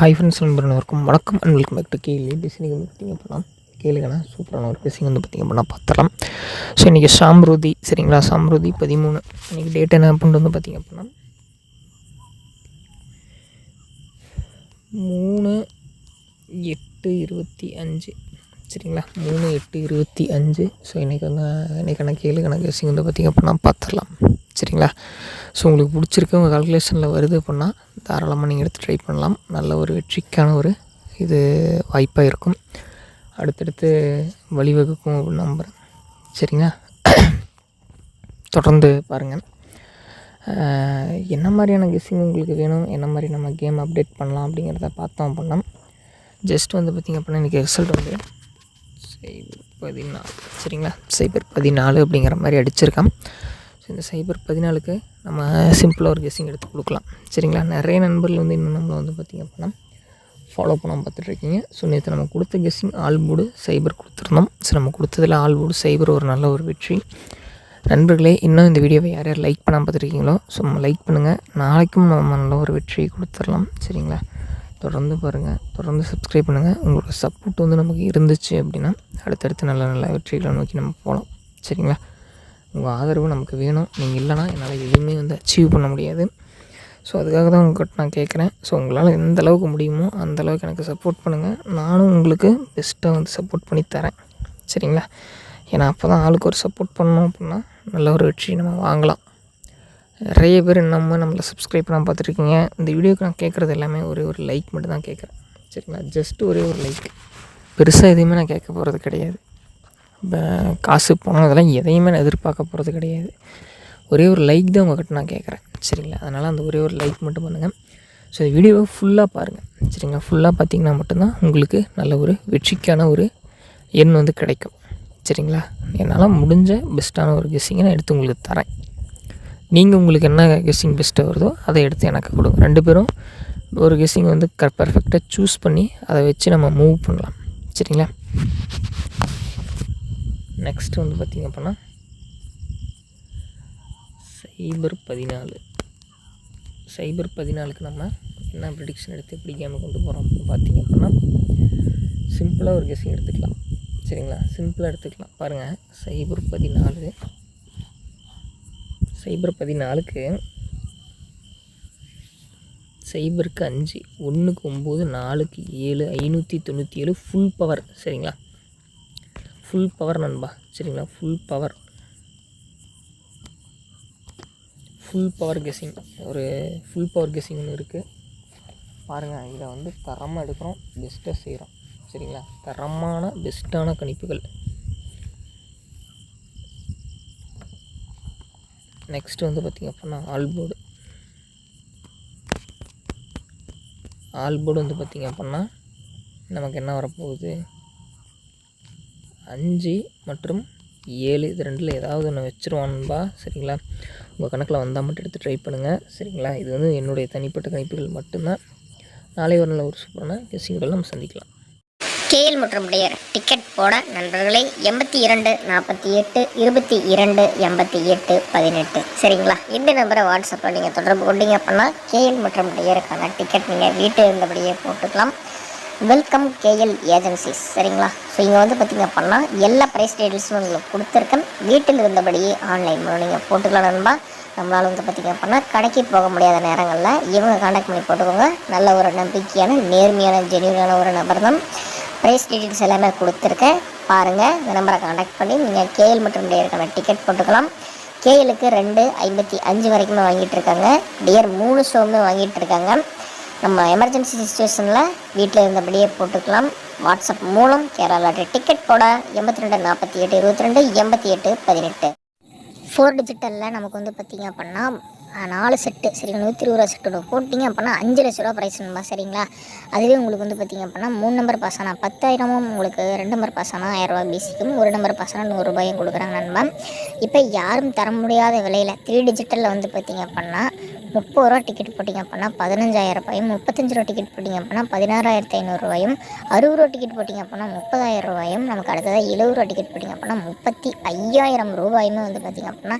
Hi friends, நண்பர்களுக்கும் வணக்கம் and welcome back to கேள்வி டிசைனிங் வந்து பார்த்திங்க அப்படின்னா கேளுங்கண்ணா சூப்பரான ஒரு டிசைன் வந்து பார்த்திங்க அப்படின்னா பார்த்துடலாம். ஸோ இன்றைக்கி சாம்ருதி சரிங்களா, சாம்ருதி 13 இன்றைக்கி டேட் என்ன அப்படின்ட்டு வந்து பார்த்திங்க அப்படின்னா 3/8/25 சரிங்களா, 3/8/25. ஸோ இன்றைக்கான கேளுங்கண்ணா கெஸ்ஸிங் வந்து பார்த்திங்க அப்படின்னா பார்த்துடலாம் சரிங்களா. ஸோ உங்களுக்கு பிடிச்சிருக்கு, உங்கள் கால்குலேஷனில் வருது அப்படின்னா தாராளமாக நீங்கள் எடுத்து ட்ரை பண்ணலாம். நல்ல ஒரு வெற்றிக்கான ஒரு இது வாய்ப்பாக இருக்கும், அடுத்தடுத்து வழிவகுக்கும் அப்படின்னு நம்புகிறேன் சரிங்களா. தொடர்ந்து பாருங்கள். என்ன மாதிரியான கெஸ்ஸிங் உங்களுக்கு வேணும், என்ன மாதிரி நம்ம கேம் அப்டேட் பண்ணலாம் அப்படிங்கிறத பார்த்தோம் அப்படின்னா ஜஸ்ட் வந்து பார்த்திங்க அப்படின்னா இன்றைக்கி ரிசல்ட் வந்து சைபர் 14 சரிங்களா, சைபர் 14 அப்படிங்கிற மாதிரி அடிச்சிருக்கேன். ஸோ இந்த சைபர் 14க்கு நம்ம சிம்பிளாக ஒரு கெஸ்ஸிங் எடுத்து கொடுக்கலாம் சரிங்களா. நிறைய நண்பர்கள் வந்து இன்னும் நம்மளை வந்து பார்த்திங்க அப்படின்னா ஃபாலோ பண்ணாமல் பார்த்துட்ருக்கீங்க. ஸோ நேற்று நம்ம கொடுத்த கெஸ்ஸிங் ஆல்போர்டு சைபர் கொடுத்துருந்தோம். ஸோ நம்ம கொடுத்ததில் ஆல்போர்டு சைபர் ஒரு நல்ல ஒரு வெற்றி. நண்பர்களே, இன்னும் இந்த வீடியோவை யார் யார் லைக் பண்ணாமல் பார்த்துருக்கீங்களோ ஸோ நம்ம லைக் பண்ணுங்கள். நாளைக்கும் நம்ம நல்ல ஒரு வெற்றியை கொடுத்துடலாம் சரிங்களா. தொடர்ந்து பாருங்கள், தொடர்ந்து சப்ஸ்கிரைப் பண்ணுங்கள். உங்களோட சப்போர்ட் வந்து நமக்கு இருந்துச்சு அப்படின்னா அடுத்தடுத்து நல்ல நல்ல வெற்றிகளை நோக்கி நம்ம போகலாம் சரிங்களா. உங்கள் ஆதரவு நமக்கு வேணும். நீங்கள் இல்லைனா என்னால் எதுவுமே வந்து அச்சீவ் பண்ண முடியாது. ஸோ அதுக்காக தான் உங்கள்கிட்ட நான் கேட்குறேன். ஸோ உங்களால் எந்த அளவுக்கு முடியுமோ அந்தளவுக்கு எனக்கு சப்போர்ட் பண்ணுங்கள். நானும் உங்களுக்கு பெஸ்ட்டாக வந்து சப்போர்ட் பண்ணி தரேன் சரிங்களா. ஏன்னா அப்போ தான் ஆளுக்கு ஒரு சப்போர்ட் பண்ணோம் அப்படின்னா நல்ல ஒரு வெற்றி நம்ம வாங்கலாம். நிறைய பேர் நம்மளை சப்ஸ்கிரைப் பண்ணாமல் பார்த்துருக்கீங்க. இந்த வீடியோக்கு நான் கேட்குறது எல்லாமே ஒரே ஒரு லைக் மட்டும் தான் கேட்குறேன் சரிங்களா. ஜஸ்ட் ஒரே ஒரு லைக், பெருசாக எதுவுமே நான் கேட்க போகிறது கிடையாது. காசு பணம் இதெல்லாம் எதையுமே நான் எதிர்பார்க்க போகிறது கிடையாது. ஒரே ஒரு லைக் தான் உங்கள்கிட்ட நான் கேட்குறேன் சரிங்களா. அதனால் அந்த ஒரே ஒரு லைக் மட்டும் பண்ணுங்கள். ஸோ இந்த வீடியோவை ஃபுல்லாக பாருங்கள் சரிங்களா. ஃபுல்லாக பார்த்திங்கன்னா மட்டும்தான் உங்களுக்கு நல்ல ஒரு வெற்றிக்கான ஒரு எண் வந்து கிடைக்கும் சரிங்களா. என்னால் முடிஞ்ச பெஸ்ட்டான ஒரு கெஸ்ஸிங்கை நான் எடுத்து உங்களுக்கு தரேன். நீங்கள் உங்களுக்கு என்ன கெஸ்ஸிங் பெஸ்ட்டாக வருதோ அதை எடுத்து எனக்கு கொடுங்க. 2 பேரும் ஒரு கெஸ்ஸிங் வந்து பர்ஃபெக்டாக சூஸ் பண்ணி அதை வச்சு நம்ம மூவ் பண்ணலாம் சரிங்களா. நெக்ஸ்ட் வந்து பார்த்திங்க அப்படின்னா சைபர் 14க்கு நம்ம என்ன ப்ரெடிக்ஷன் எடுத்து எப்படி கேமை கொண்டு போகிறோம் அப்படின்னு பார்த்திங்க அப்படின்னா சிம்பிளாக ஒரு கெஸ்ஸிங் எடுத்துக்கலாம் சரிங்களா. சிம்பிளாக எடுத்துக்கலாம் பாருங்கள். சைபர் 14க்கு சைபருக்கு 5, 1க்கு 9, 4க்கு 7, 597 ஃபுல் பவர் சரிங்களா. ஃபுல் பவர் நண்பா சரிங்களா. ஃபுல் பவர் கெஸ்ஸிங், ஒரு ஃபுல் பவர் கெஸ்ஸிங் ஒன்று இருக்குது பாருங்கள். இதை வந்து தரமாக எடுக்கிறோம், பெஸ்ட்டாக செய்கிறோம் சரிங்களா. தரமான பெஸ்ட்டான கணிப்புகள். நெக்ஸ்ட்டு வந்து பார்த்திங்க அப்படின்னா ஆல்போர்டு வந்து பார்த்திங்க அப்படின்னா நமக்கு என்ன வரப்போகுது, 5 மற்றும் 7 இது 2ல் ஏதாவது ஒன்று வச்சுருவான்பா சரிங்களா. உங்கள் கணக்கில் வந்தால் மட்டும் எடுத்து ட்ரை பண்ணுங்கள் சரிங்களா. இது வந்து என்னுடைய தனிப்பட்ட கணிப்புகள் மட்டும்தான். நாளை ஒரு நல்ல ஒரு சூப்பரான கெஸ்ஸிங்குகள் நம்ம சந்திக்கலாம். கேஎல் மற்றும் டியர் டிக்கெட் போட நண்பர்களை 82 48 22 88 18 சரிங்களா. இந்த நம்பரை வாட்ஸ்அப்பில் நீங்கள் தொடர்பு கொண்டீங்க அப்படின்னா கேஎல் மற்றும் டியருக்கான டிக்கெட் நீங்கள் வீட்டில் இருந்தபடியே போட்டுக்கலாம். வெல்கம் கேஎல் ஏஜென்சிஸ் சரிங்களா. ஸோ இங்கே வந்து பார்த்திங்க அப்படின்னா எல்லா ப்ரைஸ் டீட்டெயில்ஸும் உங்களுக்கு கொடுத்துருக்கேன். வீட்டில் இருந்தபடியே ஆன்லைன் மூலம் நீங்கள் போட்டுக்கலாம் நண்பா. நம்மளால் வந்து பார்த்திங்க அப்படின்னா கடைக்கு போக முடியாத நேரங்களில் இவங்க கான்டாக்ட் பண்ணி போட்டுக்கோங்க. நல்ல ஒரு நம்பிக்கையான நேர்மையான ஜென்யூனான ஒரு நபர் தான். ப்ரைஸ் டீட்டெயில்ஸ் எல்லாமே கொடுத்துருக்கேன் பாருங்கள். இந்த நம்பரை கான்டாக்ட் பண்ணி நீங்கள் கேஎல் மற்றும் டியருக்கான டிக்கெட் போட்டுக்கலாம். கேஎலுக்கு 2.55 வரைக்குமே வாங்கிட்டு இருக்காங்க. டியர் 3 ஷோவுமே வாங்கிட்டு இருக்காங்க. நம்ம எமர்ஜென்சி சுச்சுவேஷனில் வீட்டில் இருந்தபடியே போட்டுக்கலாம். வாட்ஸ்அப் மூலம் கேரளா டிக்கெட் போட 82 48 22 88 18 4 டிஜிட்டலில் நமக்கு வந்து பார்த்திங்க அப்படின்னா 4 செட்டு சரிங்களா. 120 செட்டு போட்டிங்க அப்படின்னா 5 லட்ச ரூபா ப்ரைஸ் நம்பா சரிங்களா. அதுவே உங்களுக்கு வந்து பார்த்திங்க அப்படின்னா 3 நம்பர் பாஸ் ஆனால் 10,000, உங்களுக்கு 2 நம்பர் பாஸ் ஆனால் 1000 ரூபா பிசிக்கும், 1 நம்பர் பாஸ் ஆனால் 100 ரூபாயும் கொடுக்குறாங்க நண்பா. இப்போ யாரும் தர முடியாத விலையில் 3 டிஜிட்டலில் வந்து பார்த்திங்க அப்படின்னா 30 ரூபா டிக்கெட் போட்டிங்க அப்படின்னா 15,000 ரூபாயும், 35 ரூபா டிக்கெட் போட்டிங்க அப்படின்னா 16,500 ரூபாயும், 60 ரூபா டிக்கெட் போட்டிங்க அப்படின்னா 30,000 ரூபாயும், நமக்கு அடுத்ததாக 70 ரூபா டிக்கெட் போட்டிங்க அப்படின்னா 35,000 ரூபாயுமே வந்து பார்த்திங்க அப்படின்னா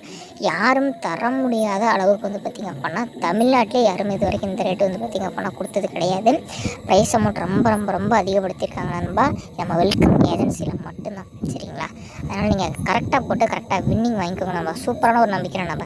யாரும் தர முடியாத அளவுக்கு வந்து பார்த்திங்க அப்படின்னா தமிழ்நாட்டிலே யாரும் இது வரைக்கும் இந்த ரேட்டு வந்து பார்த்திங்க அப்படின்னா கொடுத்தது கிடையாது. ப்ரைஸ் அமௌண்ட் ரொம்ப ரொம்ப ரொம்ப அதிகப்படுத்தியிருக்காங்க நண்பா, நம்ம வெல்கம் ஏஜென்சியில் மட்டும்தான். சரிங்களா? அதனால் நீங்கள் கரெக்டாக போட்டு கரெக்டாக வின்னிங் வாங்கிக்கோங்க நண்பா. சூப்பரான ஒரு நம்பிக்கை நண்பா.